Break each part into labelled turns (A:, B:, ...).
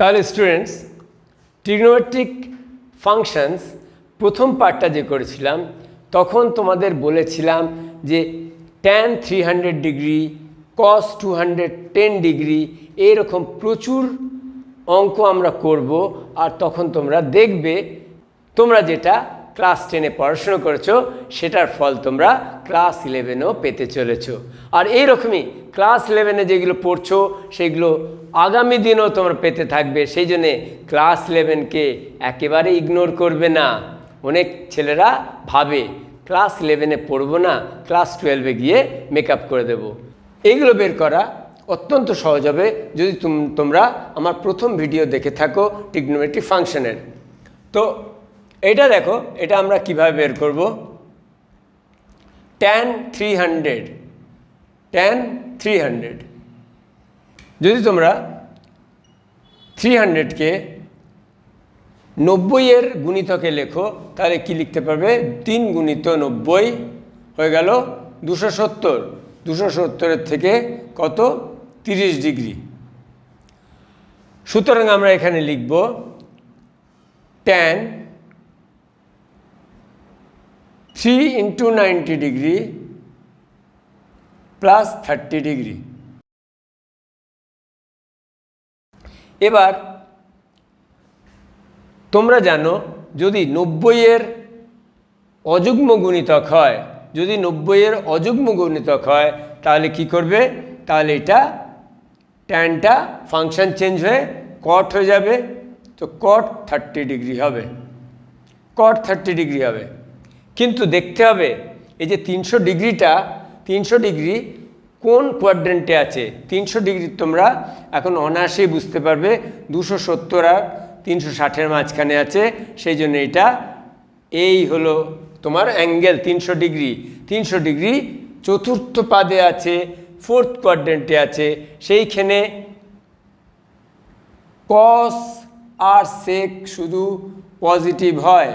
A: তাহলে students, trigonometric functions প্রথম পার্টটা যে করেছিলাম তখন তোমাদের বলেছিলাম যে tan 300 ডিগ্রি, cos 210 ডিগ্রি, এরকম প্রচুর অঙ্ক আমরা করব। আর তখন তোমরা দেখবে তোমরা যেটা ক্লাস 10-এ পড়াশোনা করেছো সেটার ফল তোমরা ক্লাস 11-এও পেতে চলেছো। আর এইরকমই ক্লাস 11-এ যেগুলো পড়ছো সেগুলো আগামী দিনেও তোমরা পেতে থাকবে। সেই জন্যে ক্লাস 11কে একেবারে ইগনোর করবে না। অনেক ছেলেরা ভাবে ক্লাস 11-এ পড়বো না, ক্লাস 12-এ গিয়ে মেকআপ করে দেব। এইগুলো বের করা অত্যন্ত সহজ হবে যদি তোমরা আমার প্রথম ভিডিও দেখে থাকো ট্রিগনোমেট্রিক ফাংশনের। তো এটা দেখো, এটা আমরা কিভাবে বের করব। tan 300 যদি তোমরা 300কে 90-এর গুণিতকে লেখো তাহলে কি লিখতে পারবে? 3 গুণিত 90 হয়ে গেল 270। 270-এর থেকে কত? 30 ডিগ্রি। সুতরাং আমরা এখানে লিখব tan 3 × 90 ডিগ্রি প্লাস 30 ডিগ্রি। এবার তোমরা জানো যদি 90-এর অযুগ্ম গুণিতক হয়, যদি 90-এর অযুগ্ম গুণিতক হয় তাহলে কি করবে? তাহলে এটা ট্যানটা ফাংশন চেঞ্জ হয়ে কট হয়ে যাবে। তো কট 30 ডিগ্রি হবে, কট 30 ডিগ্রি হবে। কিন্তু দেখতে হবে এই যে 300 ডিগ্রিটা, 300 ডিগ্রি কোন কোয়াড্রেন্টে আছে। 300 ডিগ্রি তোমরা এখন অনায়াসেই বুঝতে পারবে 270 আর 360-এর মাঝখানে আছে। সেই জন্য এটা এই হলো তোমার অ্যাঙ্গেল 300 ডিগ্রি। 300 ডিগ্রি চতুর্থ পাদে আছে, ফোর্থ কোয়াড্রেন্টে আছে। সেইখানে কস আর সেক শুধু পজিটিভ হয়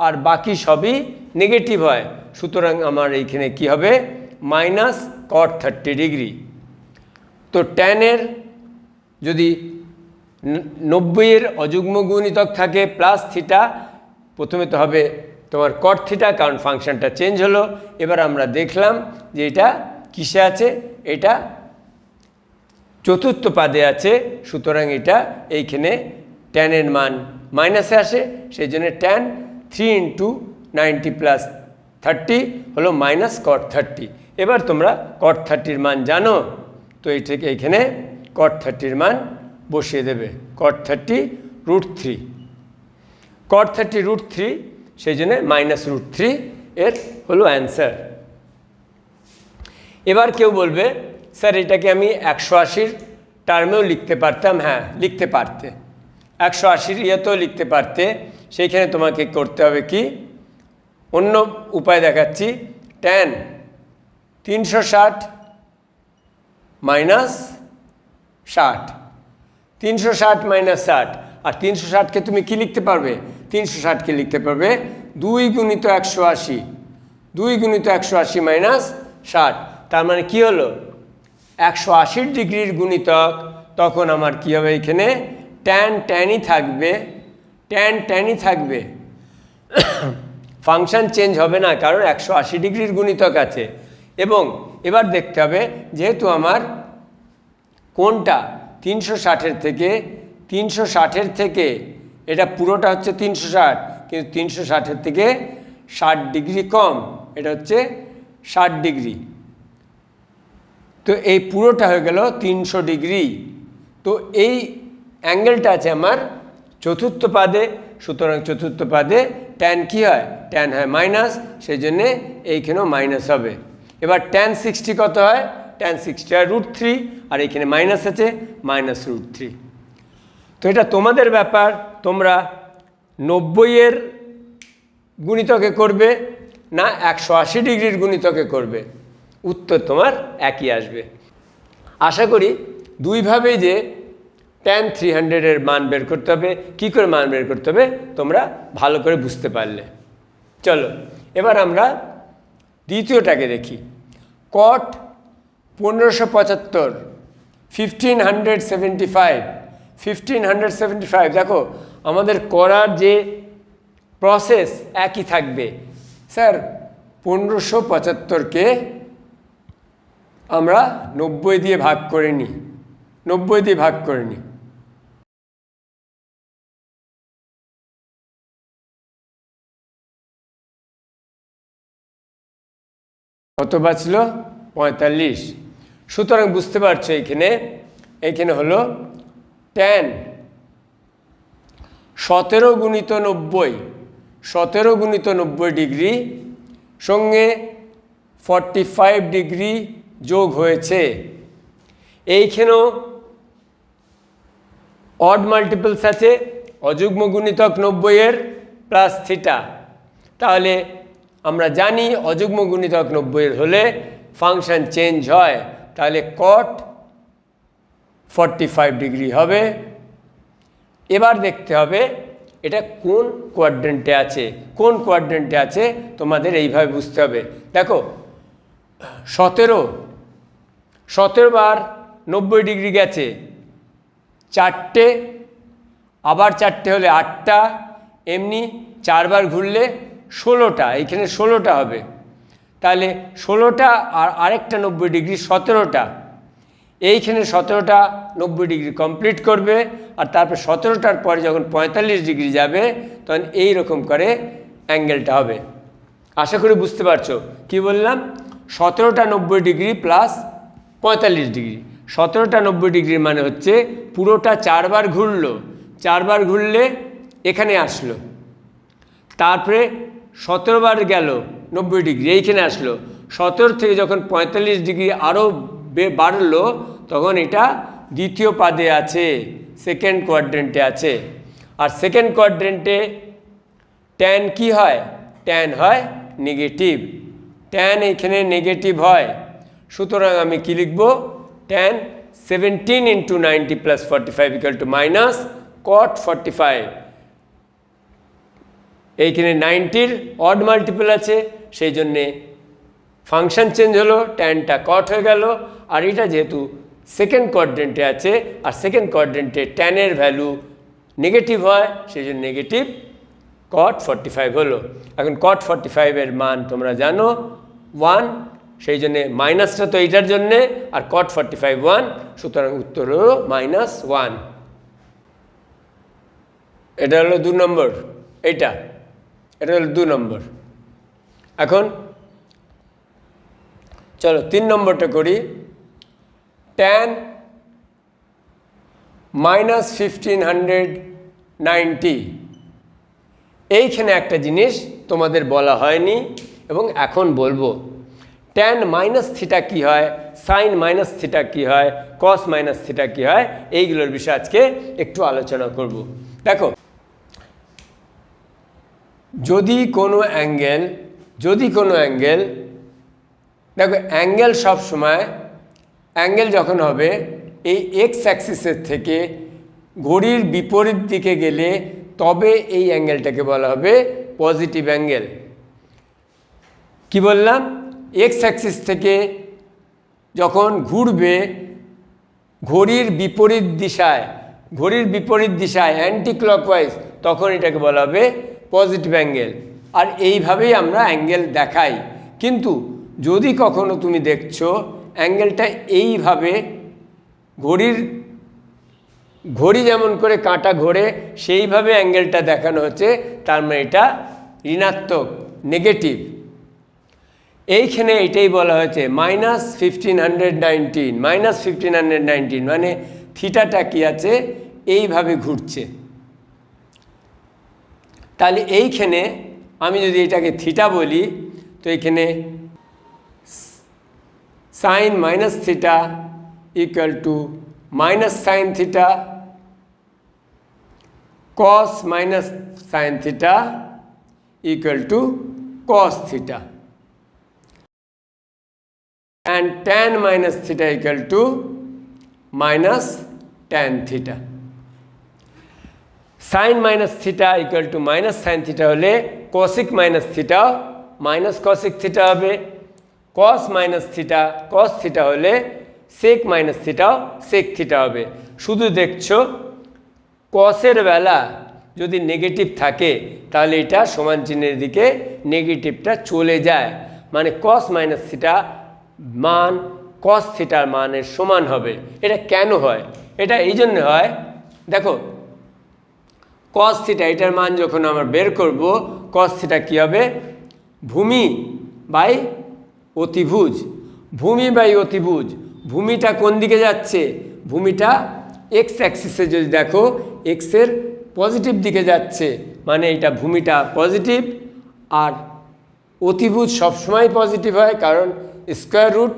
A: আর বাকি সবই নেগেটিভ হয়। সুতরাং আমার এইখানে কি হবে? মাইনাস কট 30 ডিগ্রি। তো ট্যানের যদি 90-এর অযুগ্ম গুণিতক থাকে প্লাস থিটা, প্রথমে তো হবে তোমার কট থিটা, কারণ ফাংশনটা চেঞ্জ হলো। এবার আমরা দেখলাম যে এটা কিসে আছে, এটা চতুর্থ পাদে আছে। সুতরাং এটা এইখানে ট্যানের মান মাইনাসে আসে। সেই জন্য ট্যান 3 × 90 প্লাস 30 হলো মাইনাস কট 30। এবার তোমরা কট 30-র মান জানো, তো এটাকে এইখানে কট 30-র মান বসিয়ে দেবে। কট 30 √3, কট 30 √3, সেই জন্যে মাইনাস √3 এর হলো অ্যান্সার। এবার কেউ বলবে স্যার এটাকে আমি 180-র টার্মেও লিখতে পারতাম। হ্যাঁ, লিখতে পারতে, 180-র ইয়েতেও লিখতে পারতে। সেইখানে তোমাকে করতে হবে কি, অন্য উপায় দেখাচ্ছি। Tan 360 minus 60, 360 minus 60। আর 360-কে তুমি কি লিখতে পারবে? 360-কে লিখতে পারবে 2 গুণিত 180, 2 গুণিত 180 মাইনাস 60। তার মানে কি হলো? 180 ডিগ্রির গুণিতক। তখন আমার কি হবে? এখানে ট্যানই থাকবে, ট্যানই থাকবে। ফাংশন চেঞ্জ হবে না, কারণ 180 ডিগ্রির গুণিতক আছে। এবং এবার দেখতে হবে যেহেতু আমার কোনটা 360-এর থেকে এটা পুরোটা হচ্ছে 360, কিন্তু 360-এর থেকে 60 ডিগ্রি কম, এটা হচ্ছে 60 ডিগ্রি। তো এই পুরোটা হয়ে গেল 300 ডিগ্রি। তো এই অ্যাঙ্গেলটা আছে আমার চতুর্থ পাদে। সুতরাং চতুর্থ পাদে ট্যান কি হয়? ট্যান হয় মাইনাস, সেই জন্যে এইখানেও মাইনাস হবে। এবার ট্যান 60 কত হয়? ট্যান 60 হয় √3, আর এইখানে মাইনাস আছে, মাইনাস √3। তো এটা তোমাদের ব্যাপার, তোমরা 90-এর গুণিতকে করবে না 180 ডিগ্রির গুণিতকে করবে, উত্তর তোমার একই আসবে। আশা করি দুইভাবেই যে tan 300-এর মান বের করতে হবে, কী করে মান বের করতে হবে তোমরা ভালো করে বুঝতে পারলে। চলো এবার আমরা দ্বিতীয়টাকে দেখি। কট 1575, 1575 1575, দেখো আমাদের করার যে প্রসেস একই থাকবে। স্যার 1575কে আমরা 90 দিয়ে ভাগ করে নিই, 90 দিয়ে ভাগ করে নিই। কত বাঁচলো? 45। সুতরাং বুঝতে পারছো এইখানে হলো tan 17 গুণিত 90, 17 গুণিত 90 ডিগ্রি সঙ্গে 45 ডিগ্রি যোগ হয়েছে। এইখানেও অড মাল্টিপলস আছে, অযুগ্ম গুণিতক 90-এর প্লাস থিটা। তাহলে আমরা জানি অযুগ্ম গুণিতক 90-এর হলে ফাংশন চেঞ্জ হয়, তাহলে cot 45 ডিগ্রি হবে। এবার দেখতে হবে এটা কোন কোয়াড্রেন্টে আছে, কোন কোয়াড্রেন্টে আছে তোমাদের এইভাবে বুঝতে হবে। দেখো 17 বার 90 ডিগ্রি গেছে, 4টে, আবার 4টে হলে 8টা, এমনি 4 বার ঘুরলে 16টা, এইখানে 16টা হবে। তাহলে 16টা আর আরেকটা 90 ডিগ্রি 17টা, এইখানে 17টা 90 ডিগ্রি কমপ্লিট করবে, আর তারপর 17টার পরে যখন 45 ডিগ্রি যাবে তখন এই রকম করে অ্যাঙ্গেলটা হবে। আশা করি বুঝতে পারছো কি বললাম। 17টা 90 ডিগ্রি প্লাস 45 ডিগ্রি, 17টা 90 ডিগ্রির মানে হচ্ছে পুরোটা 4 বার ঘুরলো, 4 বার ঘুরলে এখানে আসলো, তারপরে 17 বার গেল 90 ডিগ্রি এইখানে আসলো, 17 থেকে যখন 45 ডিগ্রি আরও বাড়লো তখন এটা দ্বিতীয় পাদে আছে, সেকেন্ড কোয়াড্রেন্টে আছে। আর সেকেন্ড কোয়াড্রেন্টে ট্যান কি হয়? ট্যান হয় নেগেটিভ, ট্যান এইখানে নেগেটিভ হয়। সুতরাং আমি কি লিখব? Tan 17 × 90 + 45 = minus cot 45। এইখানে 90-র অড মাল্টিপল আছে, সেই জন্যে ফাংশন চেঞ্জ হলো, ট্যানটা কট হয়ে গেল। আর এটা যেহেতু সেকেন্ড কোয়াড্রেন্টে আছে আর সেকেন্ড কোয়াড্রেন্টে ট্যানের ভ্যালু নেগেটিভ হয়, সেই জন্য নেগেটিভ cot 45 হলো। এখন cot 45-এর মান তোমরা জানো 1, সেই জন্যে মাইনাসটা তো এইটার জন্যে, আর cot 45 1, সুতরাং উত্তর হলো -1। এটা হলো 2 নম্বর, এটা হলো 2 নম্বর। এখন চলো 3 নম্বরটা করি। tan -1590, এইখানে একটা জিনিস তোমাদের বলা হয়নি এবং এখন বলবো। tan -θ কী হয়, sin -θ কী হয়, cos -θ কী হয়, এইগুলোর বিষয়ে আজকে একটু আলোচনা করব। দেখো যদি কোনো অ্যাঙ্গেল দেখো অ্যাঙ্গেল সব সময়, অ্যাঙ্গেল যখন হবে এই এক্স অ্যাক্সিসের থেকে ঘড়ির বিপরীত দিকে গেলে তবে এই অ্যাঙ্গেলটাকে বলা হবে পজিটিভ অ্যাঙ্গেল। কি বললাম? এক্স অ্যাক্সিস থেকে যখন ঘুরবে ঘড়ির বিপরীত দিশায় অ্যান্টি ক্লকওয়াইজ, তখন এটাকে বলা হবে পজিটিভ অ্যাঙ্গেল। আর এইভাবেই আমরা অ্যাঙ্গেল দেখাই। কিন্তু যদি কখনো তুমি দেখছো অ্যাঙ্গেলটা এইভাবে ঘড়ি যেমন করে কাঁটা ঘোরে সেইভাবে অ্যাঙ্গেলটা দেখানো হচ্ছে, তার মানে এটা ঋণাত্মক, নেগেটিভ। এইখানে এটাই বলা হয়েছে -1519 মানে থিটাটা কি আছে এইভাবে ঘুরছে। তাহলে এইখানে আমি যদি এটাকে থিটা বলি তো এইখানে sin -θ = -sin θ, cos -sin θ = cos θ, and tan -θ = -tan θ। sin -θ = -sin θ হলে cosic -θ -cosic θ হবে, cos -θ হলে sec -θ sec θ হবে। শুধু দেখছো কসের বেলা যদি নেগেটিভ থাকে তাহলে এটা সমান চিহ্নের দিকে নেগেটিভটা চলে যায়, মানে কস মাইনাস থিটা মান কস থিটার মানের সমান হবে। এটা কেন হয়? এটা এই জন্য হয়, দেখো কস থিটা এটার মান যখন আমরা বের করব, কস থিটা কী হবে? ভূমি বাই অতিভুজ। ভূমি বাই অতিভুজ, ভূমিটা কোন দিকে যাচ্ছে? ভূমিটা এক্স অ্যাক্সিসে যদি দেখো এক্সের পজিটিভ দিকে যাচ্ছে, মানে এটা ভূমিটা পজিটিভ। আর অতিভুজ সবসময় পজিটিভ হয়, কারণ স্কোয়ার রুট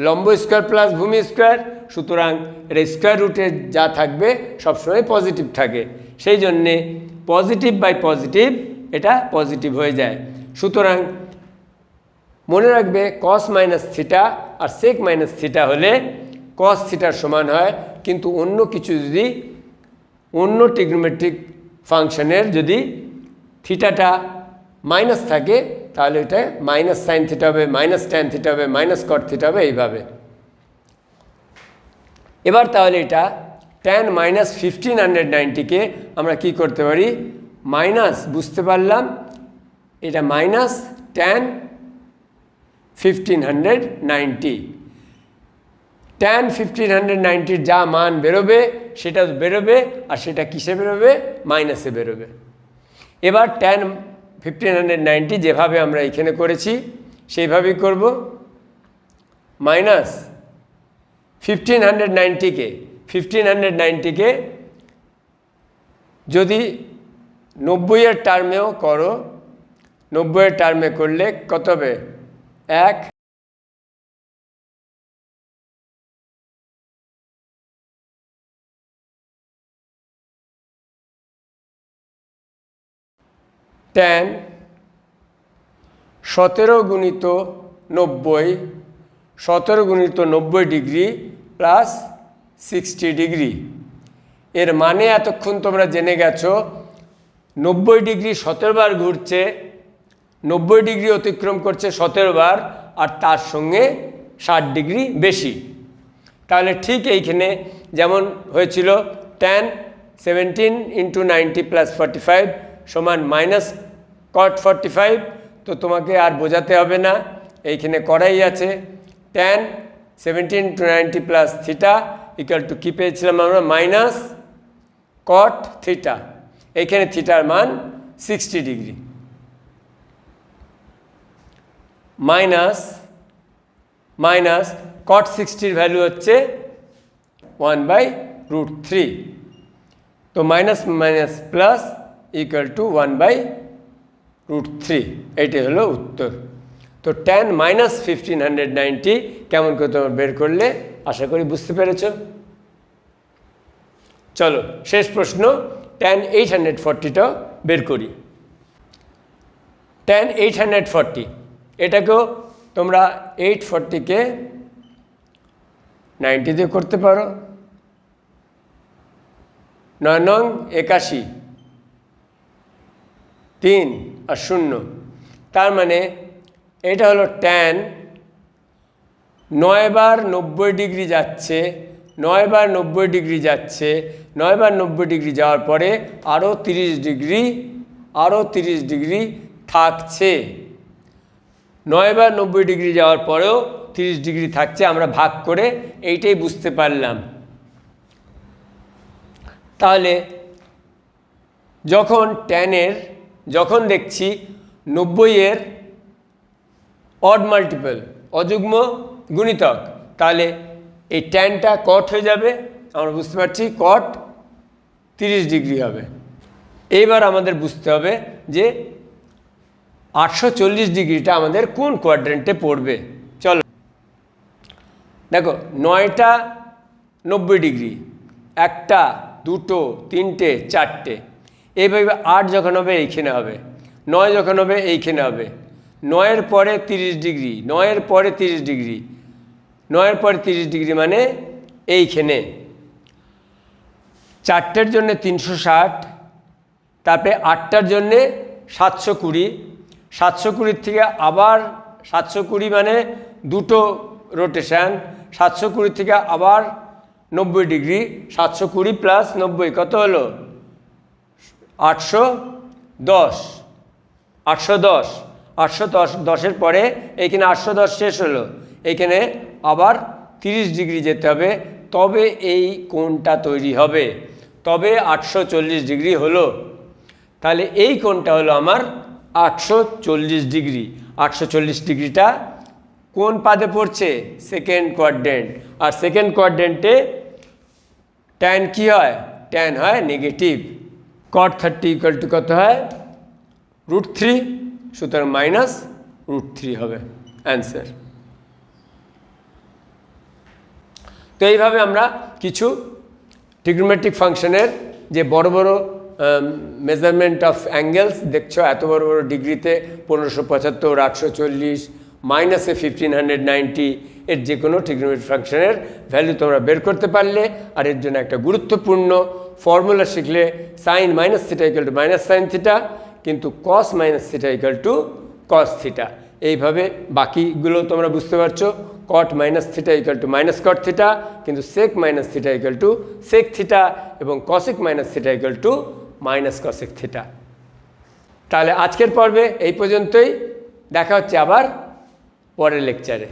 A: লম্ব স্কোয়ার প্লাস ভূমি স্কোয়ার, সুতরাং এটা স্কোয়ার রুটে যা থাকবে সবসময় পজিটিভ থাকে, সেই জন্যে পজিটিভ বাই পজিটিভ এটা পজিটিভ হয়ে যায়। সুতরাং মনে রাখবে কস মাইনাস থিটা আর সেক মাইনাস থিটা হলে কস থিটার সমান হয়, কিন্তু অন্য কিছু যদি অন্য ট্রিগনোমেট্রিক ফাংশনের যদি থিটাটা মাইনাস থাকে তাহলে এটা মাইনাস সাইন থিটা হবে, মাইনাস ট্যান থিটা হবে, মাইনাস কট থিটা হবে, এইভাবে। এবার তাহলে এটা ট্যান মাইনাস 1590কে আমরা কি করতে পারি? মাইনাস, বুঝতে পারলাম এটা মাইনাস ট্যান 1590। ট্যান 1590 যা মান বেরোবে সেটা বেরোবে, আর সেটা কিসে বেরোবে? মাইনাসে বেরোবে। এবার ট্যান 1590 যেভাবে আমরা এখানে করেছি সেইভাবেই করব। মাইনাস 1590কে যদি 90-এর টার্মেও করো, 90-এর টার্মে করলে কত হবে? 1 ট্যান 17 গুণিত 90, 17 গুণিত 90 ডিগ্রি প্লাস 60 ডিগ্রি। এর মানে এতক্ষণ তোমরা জেনে গেছো 90 ডিগ্রি 17 বার ঘুরছে, 90 ডিগ্রি অতিক্রম করছে 17 বার, আর তার সঙ্গে 60 ডিগ্রি বেশি। তাহলে ঠিক এইখানে যেমন হয়েছিল ট্যান 17 × 90 + 45 সমান মাইনাস কট 45, তো তোমাকে আর বোঝাতে হবে না, এইখানে করাই আছে। ট্যান 17 × 90 + থিটা ইকুয়াল টু কী পেয়েছিলাম আমরা? মাইনাস কট থিটা। এইখানে থিটার মান 60 ডিগ্রি, মাইনাস কট 60-র ভ্যালু হচ্ছে 1/√3, তো minus minus plus equal to 1/√3, এইটাই হলো উত্তর। তো ট্যান মাইনাস 1590 কেমন করে তোমরা বের করলে আশা করি বুঝতে পেরেছ। চলো শেষ প্রশ্ন, ট্যান 840টাও বের করি। ট্যান 840, এটাকেও তোমরা 840কে 90 দিয়ে করতে পারো। 9 নং 81, 3 আর 0, তার মানে এটা হলো ট্যান 9 বার 90 ডিগ্রি যাচ্ছে, 9 বার 90 ডিগ্রি যাচ্ছে, 9 বার 90 ডিগ্রি যাওয়ার পরে আরও 30 ডিগ্রি থাকছে। 9 বার 90 ডিগ্রি যাওয়ার পরেও 30 ডিগ্রি থাকছে, আমরা ভাগ করে এইটাই বুঝতে পারলাম। তাহলে যখন দেখছি 90-এর অড মাল্টিপল, অযুগ্ম গুণিতক, তাহলে এই ট্যানটা কট হয়ে যাবে, আমরা বুঝতে পারছি কট 30 ডিগ্রি হবে। এইবার আমাদের বুঝতে হবে যে 840 ডিগ্রিটা আমাদের কোন কোয়াড্রেন্টে পড়বে। চলো দেখো, 9টা 90 ডিগ্রি, 1টা 2টো 3টে 4টে, এইভাবে 8 যখন হবে এইখানে হবে, 9 যখন হবে এইখানে হবে, 9-এর পরে 30 ডিগ্রি, 9-এর পরে 30 ডিগ্রি, 9-এর পরে 30 ডিগ্রি মানে এইখানে। 4টের জন্যে 360, তারপরে 8টার জন্যে 720, 720 থেকে আবার 720 মানে 2টো রোটেশান, 720 থেকে আবার 90 ডিগ্রি, 720 + 90 কত হলো? 810 810 810 পরে এইখানে 810 শেষ হলো, এইখানে আবার 30 ডিগ্রি যেতে হবে, তবে এই কোণটা তৈরি হবে, তবে 840 ডিগ্রি হলো। তাহলে এই কোণটা হলো আমার 840 ডিগ্রি। 840 ডিগ্রিটা কোন পাদে পড়ছে? Second quadrant. আর সেকেন্ড কোয়াড্রেন্টে ট্যান কি হয়? ট্যান হয় নেগেটিভ। cot 30 ইকুয়াল টু কত হয়? √3, সুতরাং -√3 হবে অ্যান্সার। তো এইভাবে আমরা কিছু ট্রিগোনোমেট্রিক ফাংশনের যে বড় বড় মেজারমেন্ট অফ অ্যাঙ্গেলস দেখছো, এত বড় বড় ডিগ্রিতে 1575, 840, -এ 1590, এর যে কোনো ট্রিগোনোমেট্রিক ফাংশনের ভ্যালু তোমরা বের করতে পারলে। আর এর জন্য একটা গুরুত্বপূর্ণ ফর্মুলা শিখলে, sin - θ = -sin θ, কিন্তু cos - θ = cos θ। এইভাবে বাকিগুলো তোমরা বুঝতে পারছো। cot - θ = -cot θ, কিন্তু sec - θ = sec θ, এবং cosic - θ = -cosic θ। তাহলে আজকের পর্বে এই পর্যন্তই, দেখা হচ্ছে আবার পরের লেকচারে।